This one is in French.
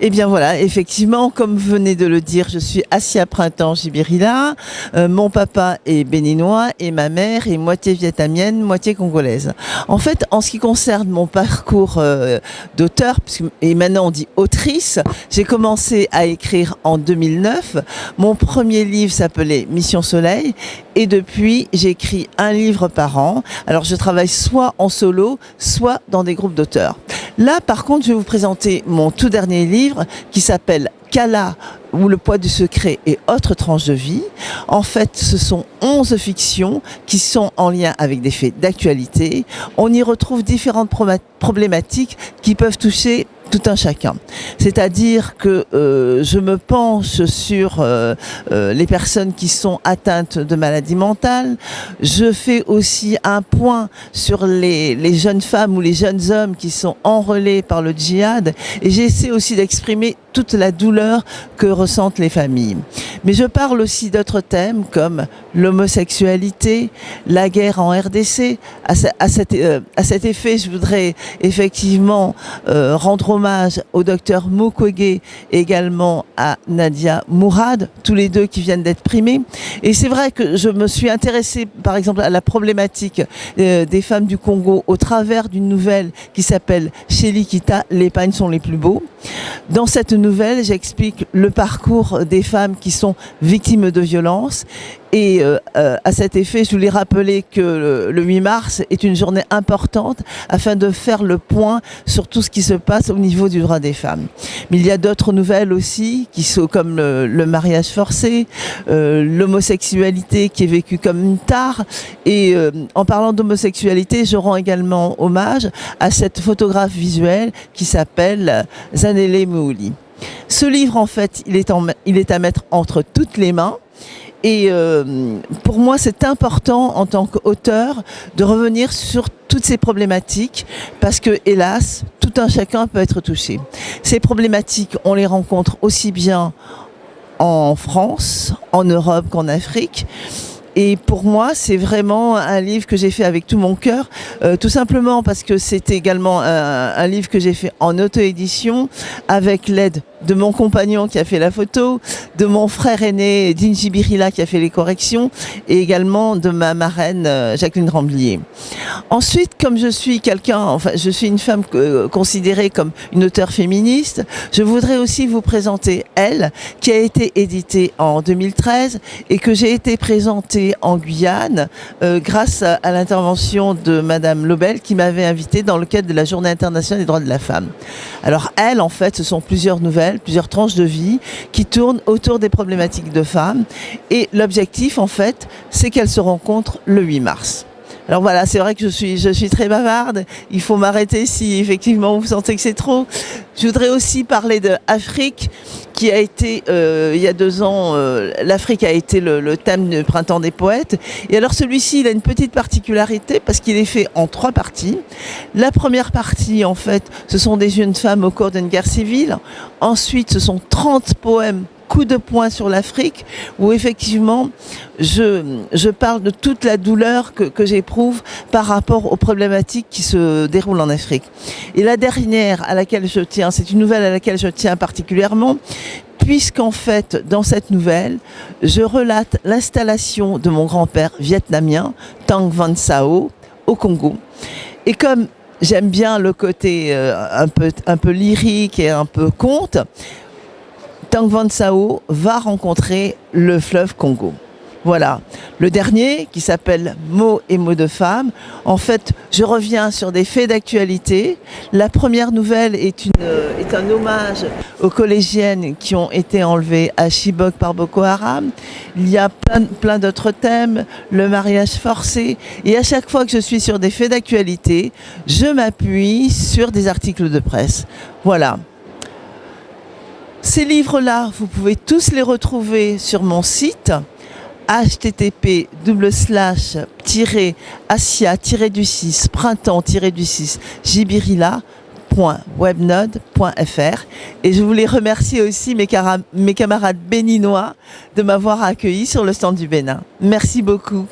Eh bien voilà, effectivement, comme vous venez de le dire, je suis Assia Printemps Jibirila. Mon papa est béninois et ma mère est moitié vietnamienne, moitié congolaise. En fait, en ce qui concerne mon parcours d'auteur, et maintenant on dit autrice, j'ai commencé à écrire en 2009. Mon premier livre s'appelait Mission Soleil et depuis, j'écris un livre par an. Alors je travaille soit en solo, soit dans des groupes d'auteurs. Là, par contre, je vais vous présenter mon tout dernier livre qui s'appelle Kala ou le poids du secret et autres tranches de vie. En fait, ce sont 11 fictions qui sont en lien avec des faits d'actualité. On y retrouve différentes problématiques qui peuvent toucher tout un chacun. C'est-à-dire que je me penche sur les personnes qui sont atteintes de maladies mentales. Je fais aussi un point sur les jeunes femmes ou les jeunes hommes qui sont enrôlés par le djihad. Et j'essaie aussi d'exprimer toute la douleur que ressentent les familles. Mais je parle aussi d'autres thèmes comme l'homosexualité, la guerre en RDC. À cet effet, je voudrais effectivement rendre hommage au docteur Mukwege et également à Nadia Mourad, tous les deux qui viennent d'être primés. Et c'est vrai que je me suis intéressée, par exemple, à la problématique des femmes du Congo au travers d'une nouvelle qui s'appelle Chez Likita, les pagnes sont les plus beaux. Dans cette nouvelle, j'explique le parcours des femmes qui sont victimes de violences. Et à cet effet, je voulais rappeler que le 8 mars est une journée importante afin de faire le point sur tout ce qui se passe au niveau du droit des femmes. Mais il y a d'autres nouvelles aussi, qui sont comme le mariage forcé, l'homosexualité qui est vécue comme une tare. Et en parlant d'homosexualité, je rends également hommage à cette photographe visuelle qui s'appelle Zanele Mouli. Ce livre, en fait, il est à mettre entre toutes les mains. Et pour moi, c'est important en tant qu'auteur de revenir sur toutes ces problématiques parce que, hélas, tout un chacun peut être touché. Ces problématiques, on les rencontre aussi bien en France, en Europe qu'en Afrique. Et pour moi, c'est vraiment un livre que j'ai fait avec tout mon cœur, tout simplement parce que c'est également un livre que j'ai fait en auto-édition avec l'aide de mon compagnon qui a fait la photo, de mon frère aîné Dinji Birila qui a fait les corrections et également de ma marraine Jacqueline Ramblier. Ensuite, comme je suis je suis une femme considérée comme une auteure féministe, je voudrais aussi vous présenter Elle, qui a été éditée en 2013 et que j'ai été présentée en Guyane grâce à l'intervention de Madame Lobel qui m'avait invitée dans le cadre de la Journée internationale des droits de la femme. Alors Elle, en fait, ce sont plusieurs nouvelles, plusieurs tranches de vie qui tournent autour des problématiques de femmes. Et l'objectif, en fait, c'est qu'elles se rencontrent le 8 mars. Alors voilà, c'est vrai que je suis très bavarde. Il faut m'arrêter si effectivement vous sentez que c'est trop. Je voudrais aussi parler de Afrique, qui a été, il y a 2 ans, l'Afrique a été le thème du Printemps des poètes. Et alors celui-ci, il a une petite particularité parce qu'il est fait en 3 parties. La première partie, en fait, ce sont des jeunes femmes au cours d'une guerre civile. Ensuite, ce sont 30 poèmes coup de poing sur l'Afrique, où effectivement je parle de toute la douleur que j'éprouve par rapport aux problématiques qui se déroulent en Afrique. Et la dernière à laquelle je tiens, c'est une nouvelle à laquelle je tiens particulièrement, puisqu'en fait, dans cette nouvelle, je relate l'installation de mon grand-père vietnamien, Tang Van Sao, au Congo. Et comme j'aime bien le côté un peu lyrique et un peu conte, Tang Van Sao va rencontrer le fleuve Congo. Voilà. Le dernier, qui s'appelle Mots et mots de femmes, en fait, je reviens sur des faits d'actualité. La première nouvelle est un hommage aux collégiennes qui ont été enlevées à Chibok par Boko Haram. Il y a plein d'autres thèmes, le mariage forcé. Et à chaque fois que je suis sur des faits d'actualité, je m'appuie sur des articles de presse. Voilà. Ces livres-là, vous pouvez tous les retrouver sur mon site http://assia-du6 printemps-du6 jibirila.webnode.fr. Et je voulais remercier aussi mes camarades béninois de m'avoir accueilli sur le stand du Bénin. Merci beaucoup.